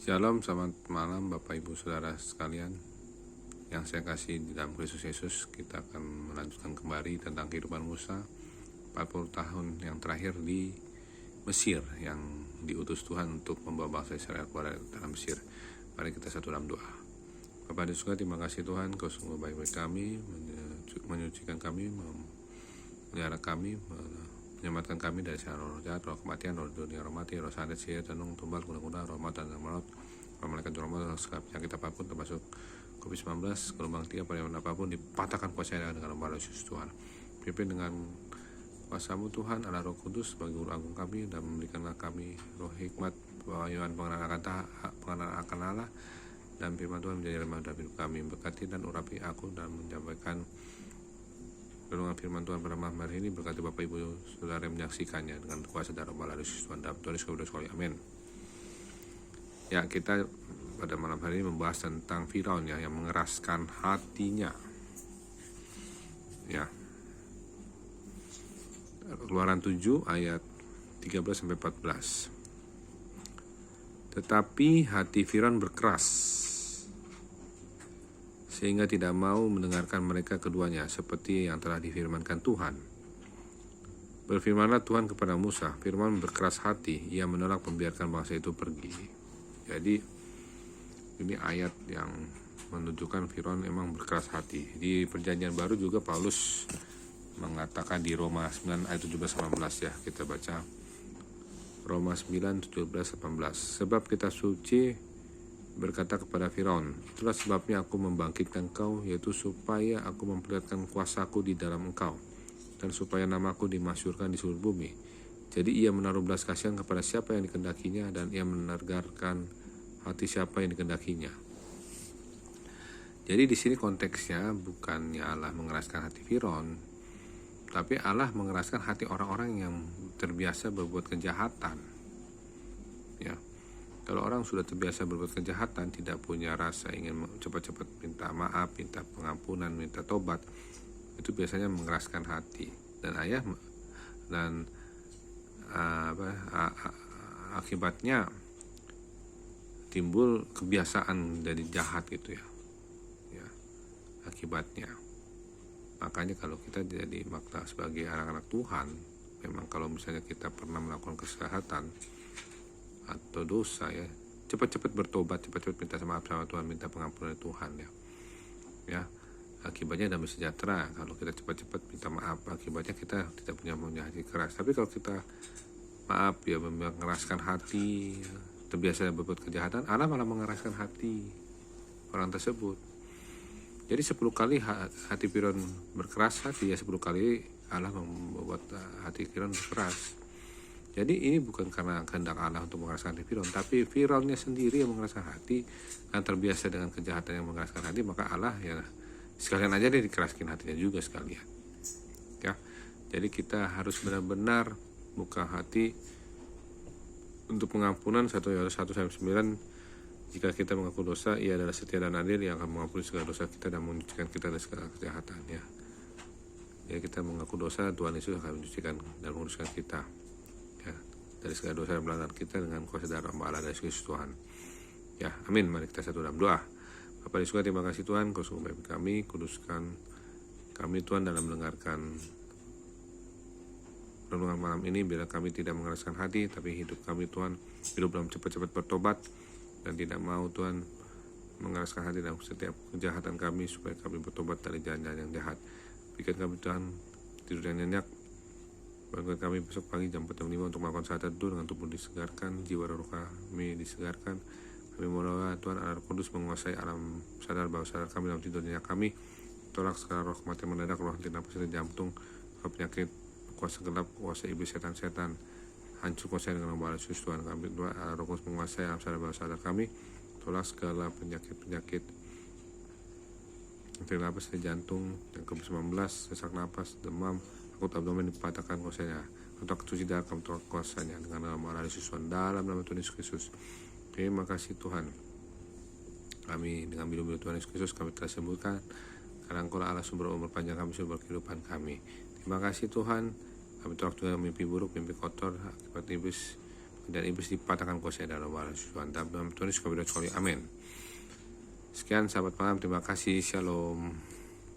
Shalom, selamat malam Bapak Ibu Saudara sekalian yang saya kasih di dalam Kristus Yesus. Kita akan melanjutkan kembali tentang kehidupan Musa 40 tahun yang terakhir di Mesir, yang diutus Tuhan untuk membawa bangsa Israel keluar dari tanah Mesir. Mari kita satu dalam doa. Bapa di surga, terima kasih Tuhan, Kau sungguh baik bagi kami, menyucikan kami, memelihara kami, menyelamatkan kami dari segala roh jahat, roh kematian, roh dunia, roh mati, roh santet, sihir, tenung, tumbal, kuda-kuda, roh maut dan maut, roh malaikat, roh maut, segala penyakit apapun termasuk COVID-19, gelombang 3, pada apapun dipatahkan kuasanya dengan nama Yesus Tuhan. Pimpin dengan kuasa-Mu Tuhan, Allah Roh Kudus sebagai guru agung kami, dan memberikanlah kami roh hikmat, pengenalan akan Allah, dan firman Tuhan menjadi remah dalam hidup kami. Berkati dan urapi aku dan menyampaikan renungan firman Tuhan pada malam hari ini. Berkati Bapak Ibu Saudara yang menyaksikannya dengan kuasa darah Allah Yesus Tuhan dalam Tuhan Yesus Kristus. Amin. Ya, kita pada malam hari ini membahas tentang Firaun ya, yang mengeraskan hatinya. Ya. Keluaran 7 ayat 13 sampai 14. Tetapi hati Firaun berkeras sehingga tidak mau mendengarkan mereka keduanya, seperti yang telah difirmankan Tuhan. Berfirmanlah Tuhan kepada Musa, Firaun berkeras hati, ia menolak membiarkan bangsa itu pergi. Jadi ini ayat yang menunjukkan Firaun memang berkeras hati. Di Perjanjian Baru juga Paulus mengatakan di Roma 9 ayat 17-18 ya, kita baca Roma 9 17-18. Sebab kita suci berkata kepada Firaun, itulah sebabnya aku membangkitkan engkau, yaitu supaya aku memperlihatkan kuasaku di dalam engkau, dan supaya namaku dimasyhurkan di seluruh bumi. Jadi ia menaruh belas kasihan kepada siapa yang dikehendakinya, dan ia menegarkan hati siapa yang dikehendakinya. Jadi di sini konteksnya bukannya Allah mengeraskan hati Firaun, tapi Allah mengeraskan hati orang-orang yang terbiasa berbuat kejahatan. Ya. Kalau orang sudah terbiasa berbuat kejahatan, tidak punya rasa ingin cepat-cepat minta maaf, minta pengampunan, minta tobat, itu biasanya mengeraskan hati. Dan akibatnya timbul kebiasaan dari jahat gitu ya. Ya, akibatnya. Makanya kalau kita jadi makna sebagai anak-anak Tuhan, memang kalau misalnya kita pernah melakukan kesalahan atau dosa ya, cepat-cepat bertobat, cepat-cepat minta maaf sama Tuhan, minta pengampunan dari Tuhan ya. Ya, akibatnya damai sejahtera. Kalau kita cepat-cepat minta maaf, akibatnya kita tidak punya hati keras. Tapi kalau kita maaf ya, mengeraskan hati, terbiasa berbuat kejahatan, Allah malah mengeraskan hati orang tersebut. Jadi 10 kali hati Firaun berkeras hati ya, 10 kali Allah membuat hati Firaun berkeras. Jadi ini bukan karena kehendak Allah untuk mengeraskan hati Firaun, tapi Firaunnya sendiri yang mengeraskan hati, kan terbiasa dengan kejahatan yang mengeraskan hati, maka Allah ya sekalian aja dia dikeraskin hatinya juga sekalian. Ya. Jadi kita harus benar-benar buka hati untuk pengampunan. 1 Yohanes 1:9, jika kita mengaku dosa, ia adalah setia dan adil yang akan mengampuni segala dosa kita dan menyucikan kita dari segala kejahatan ya. Jadi kita mengaku dosa, Tuhan Yesus akan menyucikan dan menguruskan kita dari segala dosa dan pelanggaran kita dengan kuasa darah Allah dari Kristus Tuhan. Ya, amin. Mari kita satu dalam doa. Bapa di surga, terima kasih Tuhan, Kau sungguh baik kami, kuduskan kami Tuhan dalam mendengarkan renungan malam ini, biar kami tidak mengeraskan hati, tapi hidup kami Tuhan, hidup dalam cepat-cepat bertobat, dan tidak mau Tuhan mengeraskan hati dalam setiap kejahatan kami, supaya kami bertobat dari jalan-jalan yang jahat. Berikan kami Tuhan tidur yang nyenyak, bangun kami besok pagi jam 4:05 untuk melakukan saat teduh dengan tubuh disegarkan, jiwa roh kami disegarkan. Kami mohon Tuhan Allah Kudus menguasai alam sadar bawah sadar kami dalam tidurnya kami. Tolak segala roh kematian mendadak, roh henti nafas dan jantung, roh penyakit, kuasa gelap, kuasa iblis, setan-setan, hancur kuasa dengan nama Yesus Tuhan. Kami doa Allah Kudus menguasai alam sadar bawah sadar kami. Tolak segala penyakit-penyakit henti nafas dan jantung, yang COVID-19, sesak nafas, demam, akut abdomen dipatahkan kuasanya. Untuk cuci darah kami tolak kuasanya dengan nama Yesus Tuhan, dalam nama Tuhan Yesus Kristus. Terima kasih Tuhan. Kami dengan bilu-bilu Tuhan Yesus Kristus kami telah sembuhkan, karena Engkau Allah sumber umur panjang kami, sumber kehidupan kami. Terima kasih Tuhan. Kami tolak juga mimpi buruk, mimpi kotor akibat iblis dan iblis dipatahkan kuasa dalam wala Tuhan. Dalam Tuhan Yesus kami berdoa sekali. Amin. Sekian sahabat malam, terima kasih. Shalom.